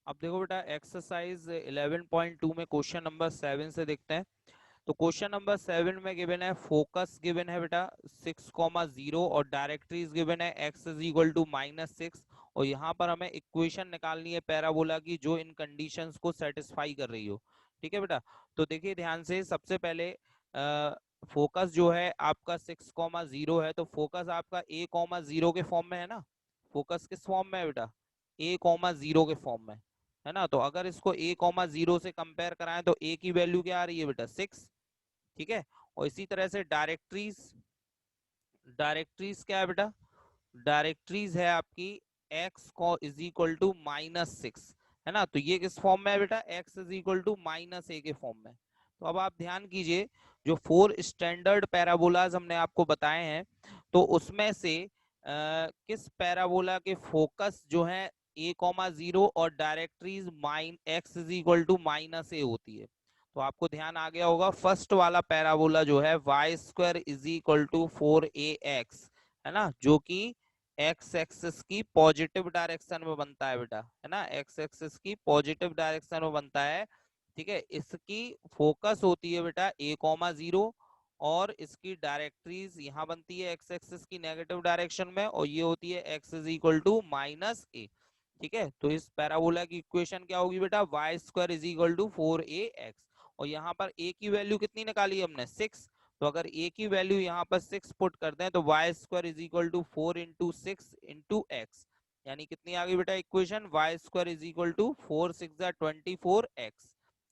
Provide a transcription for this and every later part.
अब देखो बेटा एक्सरसाइज 11.2 में क्वेश्चन नंबर 7 से देखते हैं। तो क्वेश्चन नंबर 7 में गिवन है फोकस गिवन है बेटा 6,0 और डायरेक्ट्रीज गिवन है x इज इक्वल टू -6 और यहाँ पर हमें इक्वेशन निकालनी है पैराबोला की जो इन कंडीशंस को सेटिस्फाई कर रही हो। ठीक है बेटा। तो देखिए ध्यान से, सबसे पहले फोकस जो है आपका 6,0 है, तो फोकस आपका a,0 के फॉर्म में है ना। फोकस किस फॉर्म में है बेटा? a,0 के फॉर्म में है ना। तो अगर इसको a,0 से कंपेयर कराएं तो a की वैल्यू क्या आ रही है बेटा? 6। ठीक है। और इसी तरह से डायरेक्टरीज, डायरेक्टरीज क्या है बेटा? डायरेक्टरीज है आपकी x को इज इक्वल टू -6 है ना। तो ये किस फॉर्म में है बेटा? x is equal to -a के फॉर्म में। तो अब आप ध्यान कीजिए, जो 4 स्टैंडर्ड पैराबोलाज हमने आपको बताए हैं तो उसमें से किस पैराबोला के फोकस जो है a,0 और directrix x is equal to -a होती है। तो आपको ध्यान आ गया होगा, फर्स्ट वाला पैराबोला जो है y² is equal to 4ax है ना, जो कि एक्स एक्सिस की पॉजिटिव डायरेक्शन में बनता है बेटा, है ना। एक्स एक्सिस की पॉजिटिव डायरेक्शन में बनता है। ठीक है। इसकी फोकस होती है बेटा a,0 और इसकी डायरेक्टरीज यहाँ बनती है एक्स एक्सिस की नेगेटिव डायरेक्शन में और ये होती है x is equal to -a। ठीक है। तो इस पैराबोला की इक्वेशन क्या होगी बेटा? y² is equal to 4ax और यहाँ पर a की वैल्यू कितनी निकाली हमने? 6। तो अगर a की वैल्यू यहाँ पर 6 पुट करते हैं तो y² is equal to 4 into 6 into X, यानी कितनी आ गई बेटा equation? y² is equal to 4 6 24x।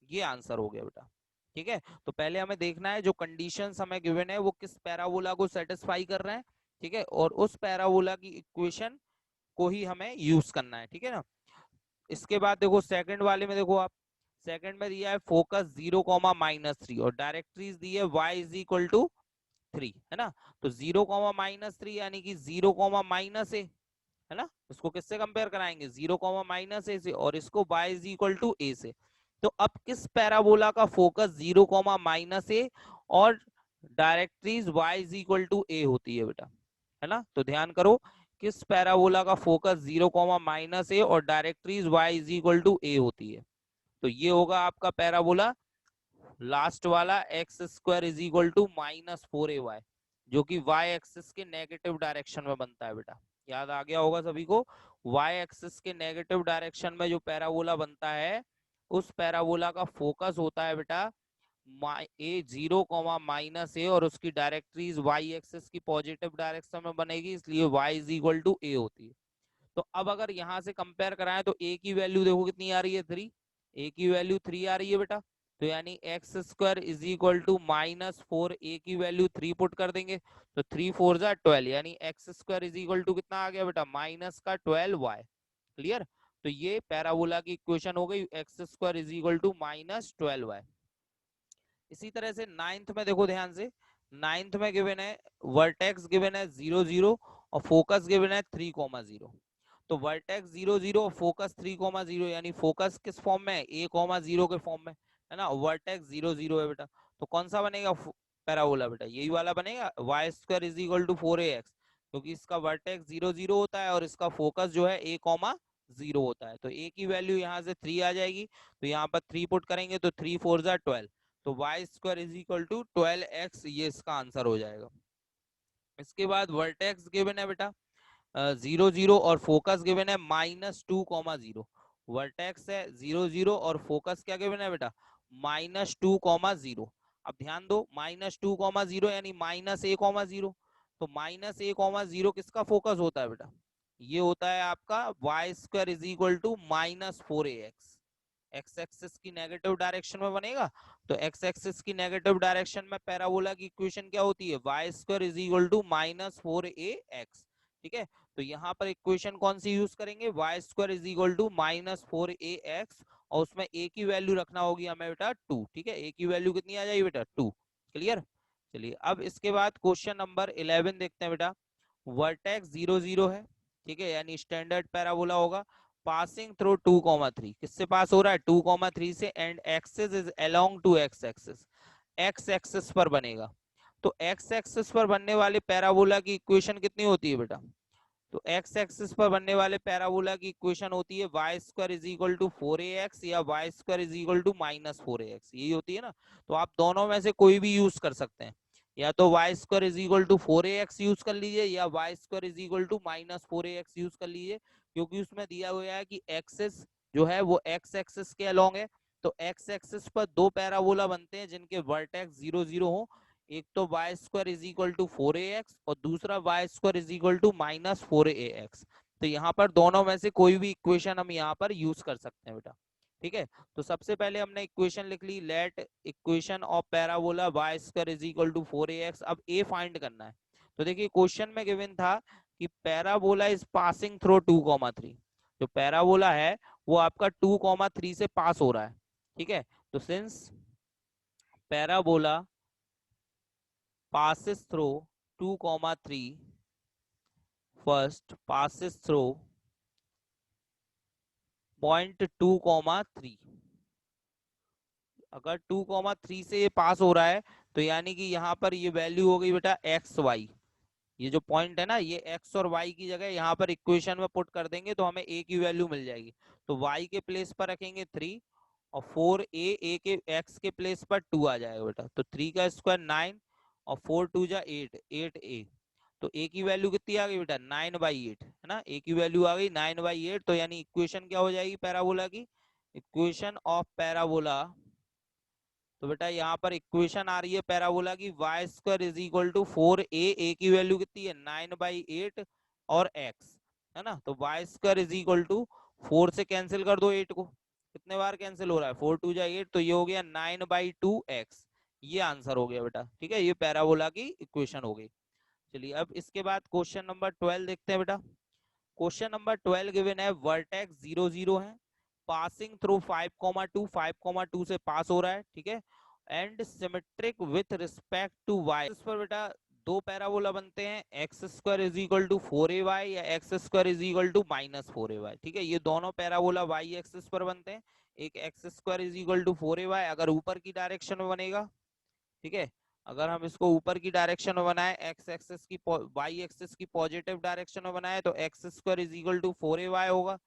ये आंसर हो गया बेटा। ठीक है। तो पहले हमें देखना है जो कंडीशंस हमें गिवन है वो किस पैराबोला को सेटिस्फाई कर रहे हैं। ठीक है। और उस पैराबोला की इक्वेशन को ही हमें यूज करना है। ठीक है ना। इसके बाद देखो सेकंड वाले में, देखो आप, सेकंड में दिया है फोकस 0,-3 और डायरेक्टरीज दी है y इज इक्वल टू 3 है ना। तो 0,-3 यानी कि 0,-a है ना। इसको किससे कंपेयर कराएंगे? 0,-a से और इसको y is equal to a से। तो अब किस पैराबोला का फोकस 0,-a और directrix y is equal to a होती है बेटा, है ना। तो ध्यान करो, किस पैराबोला का फोकस 0,-a और directrix y is equal to a होती है? तो ये होगा आपका पैराबोला लास्ट वाला x² is equal to -4ay, जो कि y एक्सिस के नेगेटिव डायरेक्शन में बनता है बेटा। याद आ गया होगा सभी को, y एक्सिस के नेगेटिव डायरेक्शन में जो पैराबोला बनता है उस पैराबोला का फोकस होता है बेटा a,0,-a और उसकी डायरेक्टरीज y एक्सिस की पॉजिटिव डायरेक्शन में बनेगी, इसलिए y is equal to a होती है। तो अब अगर यहां से कंपेयर कराएं तो a की वैल्यू देखो कितनी आ रही है? 3। a की वैल्यू 3 आ रही है बेटा। तो यानी x² is equal to -4, a की वैल्यू 3 पुट कर देंगे तो 3 4 जा 12, यानी x² इज इक्वल टू कितना आ गया बेटा? -12y। क्लियर। तो ये पैराबोला की इक्वेशन हो गई, x² is equal to -12y। इसी तरह से नाइन्थ में देखो ध्यान से, नाइन्थ में गिवन है वर्टेक्स गिवन है 0,0 और फोकस गिवन है 3,0। तो वर्टेक्स 0,0 और फोकस 3,0, यानी फोकस किस फॉर्म में है? a,0 के फॉर्म में है ना। वर्टेक्स 0,0 है बेटा। तो कौन सा बनेगा पैराबोला बेटा? यही वाला बनेगा y² is equal to 4ax, क्योंकि इसका वर्टेक्स 0,0 होता है और इसका फोकस जो है a,0 होता है। तो a की वैल्यू यहाँ से 3 आ जाएगी, तो यहाँ पर 3 पुट करेंगे तो 3 4 जा 12, तो y² is equal to 12x, ये इसका आंसर हो जाएगा। इसके बाद वर्टेक्स गिवन है बेटा 0,0 और फोकस गिवन है -2,0। वर्टेक्स है 0,0 और फोकस क्या गिवन है बेटा? -2,0। अब ध्यान दो, -2,0 यानी -a,0। तो -a,0 किसका फोकस होता है बेटा? ये होता है आपका y² is equal to -4ax। X axis की नेगेटिव डायरेक्शन में बनेगा। तो एक्स एक्सिस की नेगेटिव डायरेक्शन में पैराबोला की इक्वेशन क्या होती है? y² is equal to -4ax। ठीक है। तो यहाँ पर इक्वेशन कौन सी यूज करेंगे? y² is equal to -4ax और उसमें a की वैल्यू रखना होगी हमें बेटा 2। ठीक है। a की वैल्यू कितनी आ जाएगी बेटा? 2। क्लियर। चलिए अब इसके बाद क्वेश्चन नंबर 11 देखते हैं बेटा। वर्टेक्स 0,0 है, ठीक है, यानी स्टैंडर्ड पैराबोला होगा। पासिंग थ्रू 2,3, किससे पास हो रहा है? 2,3 से, and axis is along to X axis, X axis पर बनेगा। तो एक्स एक्सिस पर बनने वाले पैराबोला की इक्वेशन कितनी होती है बेटा? तो एक्स एक्सिस पर बनने वाले पैराबोला की इक्वेशन होती है Y square is equal to 4ax या Y square is equal to -4ax, यही होती है ना। तो आप दोनों में से कोई भी यूज कर सकते हैं, या तो Y square is equal to 4ax use कर लीजिए या Y square is equal to -4ax use कर लीजिए, क्योंकि उसमें दिया हुआ है कि एक्सिस जो है वो एक्स एक्सिस के अलोंग है। तो एक्स एक्सिस पर दो पैराबोला बनते हैं जिनके वर्टेक्स 0 0 हो, एक तो Y square is equal to 4ax और दूसरा Y square is equal to -4ax। तो यहाँ पर दोनों में से कोई भी इक्वेशन हम यहाँ पर यूज कर सकते हैं बेटा, ठीक है। तो सबसे पहले हमने इक्वेशन लिख ली, let equation of parabola Y square is equal to 4ax। अब ए फाइंड करना है। तो देखिए क्वेश्चन में गिवन था कि पैराबोला इज पासिंग थ्रू 2,3। जो पैराबोला है वो आपका 2,3 से पास हो रहा है, ठीक है। तो since parabola passes through 2,3, first passes through point 2,3। अगर 2,3 से ये पास हो रहा है तो यानी कि यहाँ पर ये वैल्यू हो गई बेटा एक्स वाई। ये जो पॉइंट है ना, ये एक्स और वाई की जगह यहाँ पर इक्वेशन में पुट कर देंगे तो हमें ए की वैल्यू मिल जाएगी। तो वाई के प्लेस पर रखेंगे 3 और 4a के एक्स के प्लेस पर 2 आ जाएगा बेटा। तो 3 का स्क्वायर 9 और 4 2 जा 8, 8a। तो ए की वैल्यू कितनी आ गई बेटा 9/8, है ना। ए की वैल्यू आ गई 9/8। तो यानी इक्वेशन क्या हो जाएगी पैराबोला की, इक्वेशन ऑफ पैराबोला। तो बेटा यहाँ पर इक्वेशन आ रही है पैराबोला की Y square is equal to 4a की वैल्यू कितनी है 9/8 और x, है ना। तो Y square is equal to 4 से कैंसिल कर दो 8 को, कितने बार कैंसिल हो रहा है 4 2 जा 8, तो ये हो गया 9/2x। ये आंसर हो गया बेटा, ठीक है। ये पैराबोला की इक्वेशन हो गई। चलिए अब इसके बाद क्वेश्चन नंबर 12 देखते हैं बेटा। क्वेश्चन नंबर 12 गिवन है वर्टेक्स 0 0 है, पासिंग थ्रू 5,2, 5,2 से पास हो रहा है, ठीक है। And symmetric with respect to Y. इस पर बेटा दो पैराबोला बनते हैं, X square is equal to 4ay या X square is equal to -4ay, ठीक है। ये दोनों पैराबोला वाई एक्सिस पर बनते हैं। एक X square is equal to 4ay अगर ऊपर की डायरेक्शन में बनेगा, ठीक है। अगर हम इसको ऊपर की डायरेक्शन में बनाए, एक्स एक्सिस की वाई एक्सिस की पॉजिटिव डायरेक्शन में बनाए तो X square is equal to 4ay होगा।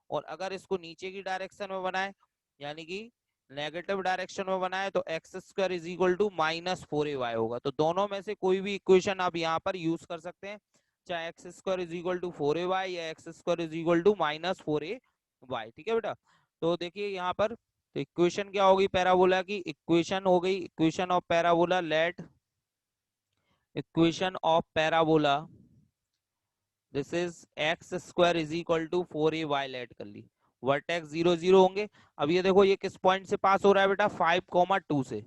और अगर इसको नीचे की डायरेक्शन में बनाए यानी कि नेगेटिव डायरेक्शन में बनाए तो X square is equal to -4ay होगा। तो दोनों में से कोई भी इक्वेशन आप यहाँ पर यूज कर सकते हैं, चाहे X square is equal to 4ay या X square is equal to -4ay, ठीक है बेटा। तो देखिए यहाँ पर तो इक्वेशन क्या होगी पैराबोला की, इक्वेशन हो गई equation of parabola, let equation of parabola this is X square is equal to 4ay let कर ली। वर्टेक्स 0 0 होंगे। अब ये देखो ये किस पॉइंट से पास हो रहा है बेटा 5,2 से,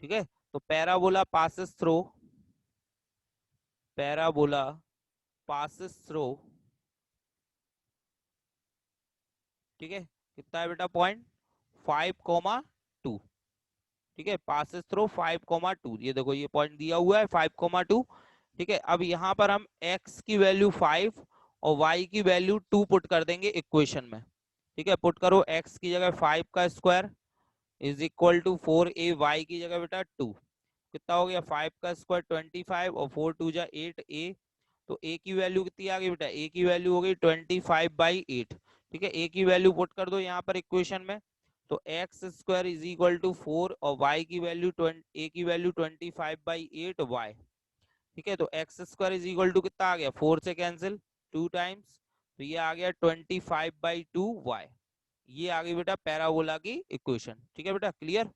ठीक है। तो parabola passes through, parabola passes through, ठीक है, कितना है बेटा पॉइंट 5,2, ठीक है। पासेस थ्रू 5,2, ये देखो ये पॉइंट दिया हुआ है 5,2, ठीक है। अब यहाँ पर हम x की वैल्यू 5 और y की वैल्यू 2 पुट कर देंगे इक्वेशन में, ठीक है। पुट करो x की जगह 5 का square is equal to 4a, y की जगह बेटा 2, कितना हो गया 5 का स्क्वायर 25 और 4 2 जा 8a। तो a की वैल्यू कितनी आ गई बेटा, a की वैल्यू हो गई 25/8, ठीक है। a की वैल्यू पुट कर दो यहाँ पर इक्वेशन में। तो X square is equal to 4 और y की वैल्यू a की वैल्यू 25/8y, ठीक है। तो X square is equal to कितना आ गया 4 से कैंसिल 2 टाइम्स, तो ये आ गया 25/2y। ये आ गई बेटा पैराबोला की इक्वेशन, ठीक है बेटा, क्लियर।